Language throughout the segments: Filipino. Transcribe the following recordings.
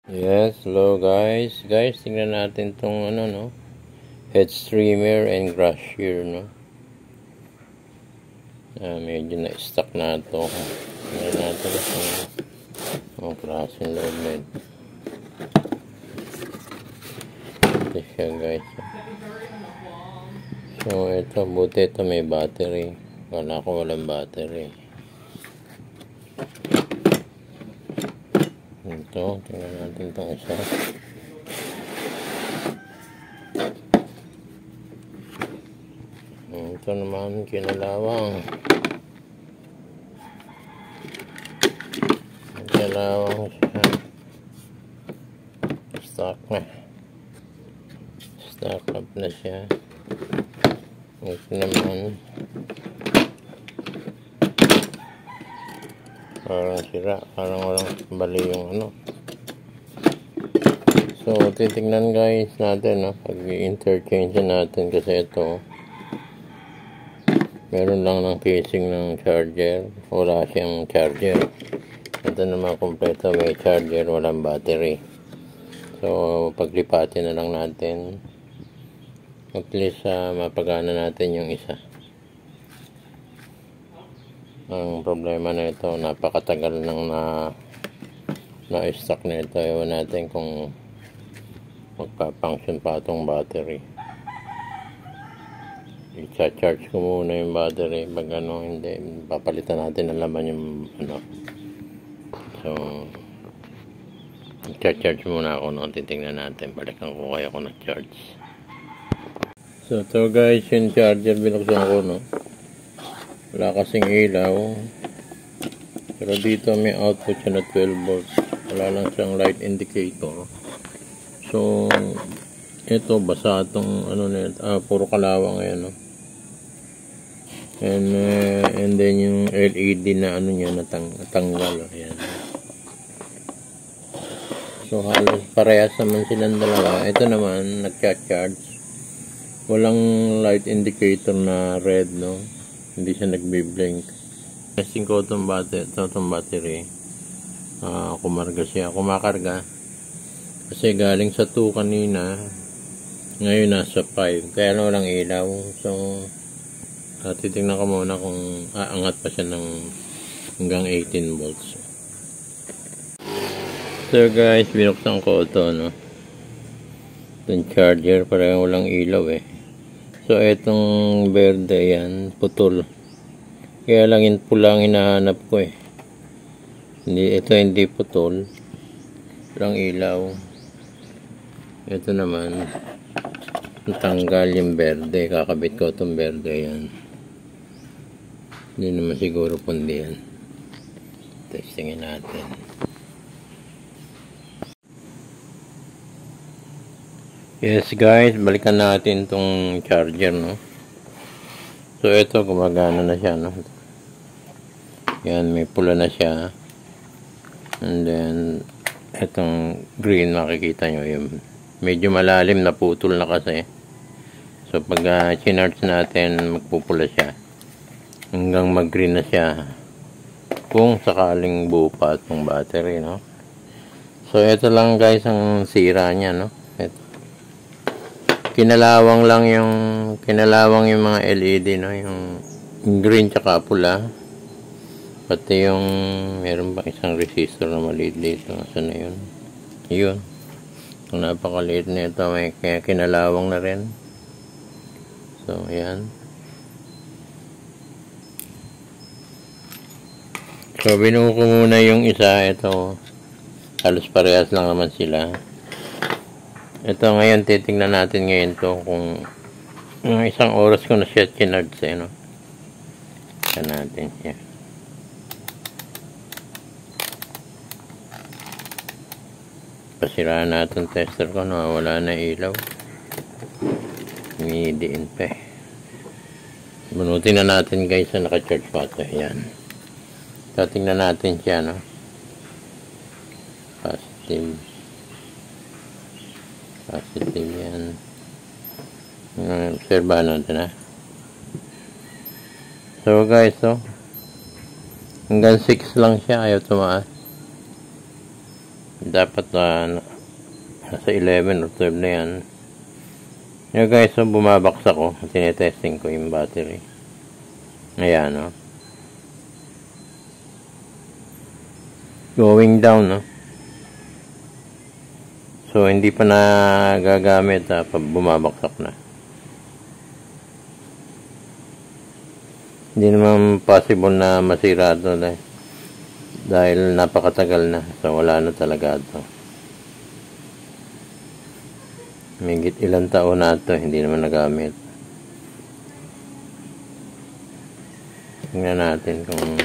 Yes, hello guys. Guys, tingnan natin tong head streamer and grass shear, no. Medyo na-stuck na ito. Tingnan natin kung klaseng loob na ito. Ito siya guys. So, ito, buti ito may battery. Wala ko walang battery. Ito, tingnan natin itong isa. Ito naman, kinalawang. Kinalawang siya. Stock na. Stock up na siya. Ito naman. Parang sira. Parang walang bali yung So, titignan guys natin, pag i-interchange natin kasi ito meron lang ng casing ng charger, wala siyang charger. Ito naman kompleto, may charger, walang battery. So, paglipatin na lang natin, at least mapagana natin yung isa. Ang problema na ito, napakatagal nang na-stock na ito. Ewan natin kung magpa-function pa itong battery. I-charge ko muna yung battery. Pag hindi, papalitan natin ang laman yung So, i-charge muna ako, titingnan natin. Balikan ko kaya ako na-charge. So, ito guys, yung charger binuksan ko, wala kasing ilaw. Pero dito may output siya na 12 volts. Wala lang siyang light indicator. So, ito basa itong puro kalawang ngayon, And then yung LED na niya natanggal, ayan. So, halos parehas naman silang dalawa. Ito naman, nag-charge. Walang light indicator na red, Hindi siya nagbi-blink. Testing ko itong battery. Kumakarga. Kasi galing sa 2 kanina. Ngayon nasa 5. Kaya walang ilaw. So, titignan ko muna kung aangat pa siya ng hanggang 18 volts. So guys, binuksan ko ito, Itong charger, parang walang ilaw So, itong berde yan, putol. Kaya lang yung pulang hinahanap ko Hindi putol. Walang ilaw. Ito naman, tanggal yung berde. Kakabit ko itong berde yan. Hindi naman siguro pundi yan. Testingin natin. Yes guys, balikan natin tong charger, So ito, gumagana na siya, Yan, may pula na siya. And then, itong green, makikita nyo, yung medyo malalim na putol na kasi. So pag chinarge natin, magpupula siya. Hanggang mag-green na siya. Kung sakaling buo pa itong battery, So ito lang guys ang sira niya, Kinalawang yung mga LED, yung green tsaka pula. Pati yung meron pa isang resistor na maliit dito. Saan na yun? Yun. Ang napakaliit na ito, kaya kinalawang na rin. So, ayan. So, binuko muna yung isa. Ito, halos parehas lang naman sila. Ito ngayon, titingnan natin ngayon to kung isang oras ko na siya chinarge Tignan natin siya. Pasiraan natin tester ko, wala na ilaw. Humidiin pa Bunutin na natin guys na naka-charge pa ito. Ayan. Tingnan natin siya, Positive yan. Obserbahan natin, So guys, hanggang 6 lang siya, ayaw tumaas. Dapat nasa 11 or 12 na yan. Yan guys, so bumabaksak ko. Tinetesting ko yung battery. Ayan, no? Going down, no? So, hindi pa nagagamit pag bumabaksak na. Hindi naman possible na masira ito dahil napakatagal na. So, wala na talaga ito. Migit ilang taon na ito, hindi naman nagamit. Tingnan natin kung...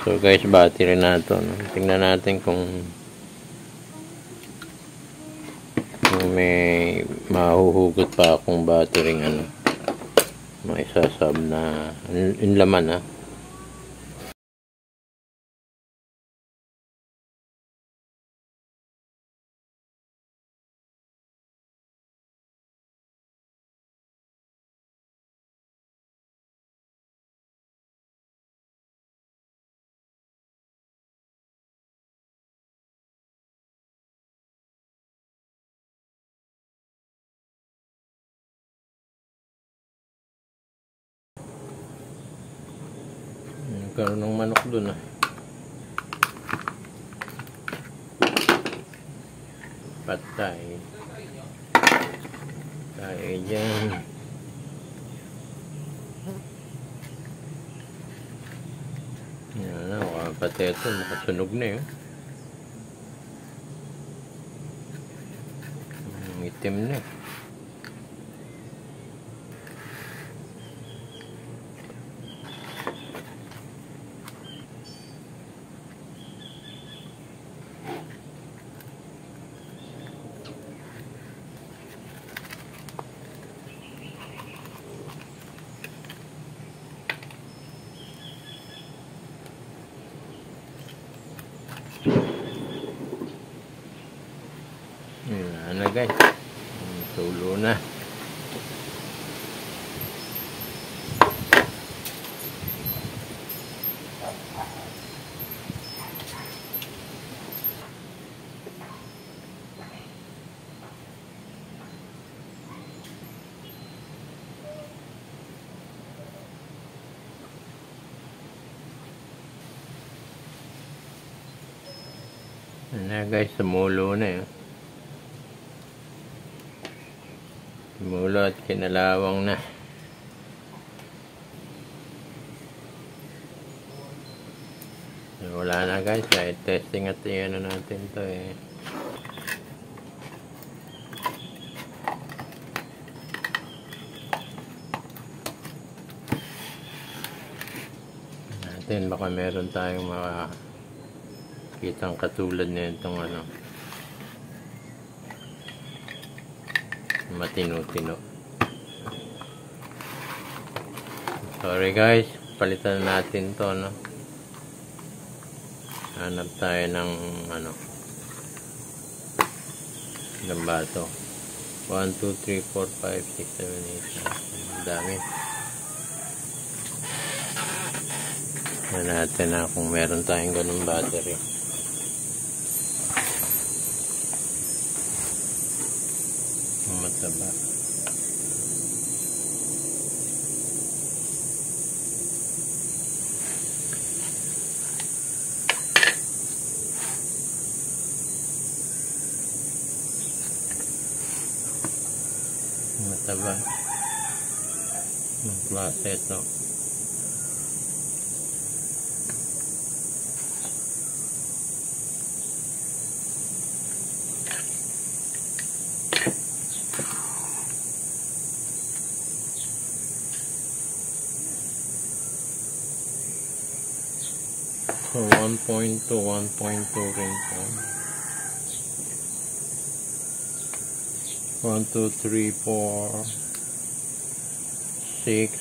So guys, battery na ito. No? Tingnan natin kung may mahuhugot pa akong battery maisasab na in laman Nagkaroon ng manok dun Patay tayo dyan. Yan na, pati ito makasunog na yun. Itim na. Yan na guys, tulo na. Yan na guys, sumulo na yun. Sumulo at kinalawang na. Wala na guys, dahil testing at ano natin to natin, baka meron tayong makakitang katulad na itong matino-tino. Sorry guys, palitan natin to hanap tayo ng ilang ba to? 1, 2, 3, 4, 5, 6, 7, 8 ang dami. Yan natin kung meron tayong ganung battery. Mataba. Mataba. Ang klase ito. So 1.2 rin po. 1, 2, 3, 4, 6,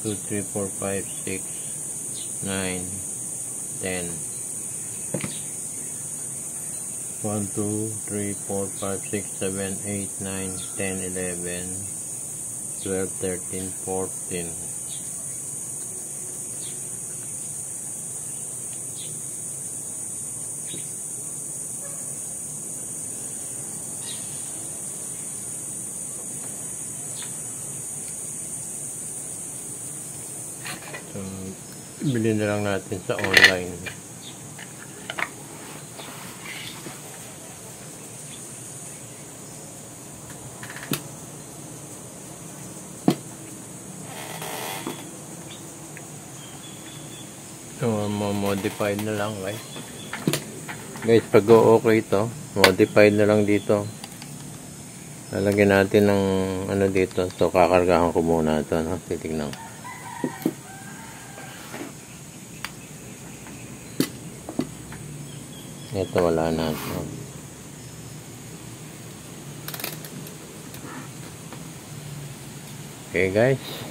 2, 3, 4, 5, 6, 9, 10. 1, 2, 3, 4, 5, 6, 7, 8, 9, 10, 11, 12, 13, 14. Bili na lang natin sa online. So, modified na lang guys. Guys, pag okay ito, modified na lang dito. Lalagyan natin ng ano dito. So, kakargahan ko muna ito. No? Titignan. Ito, wala na. No? Okay guys.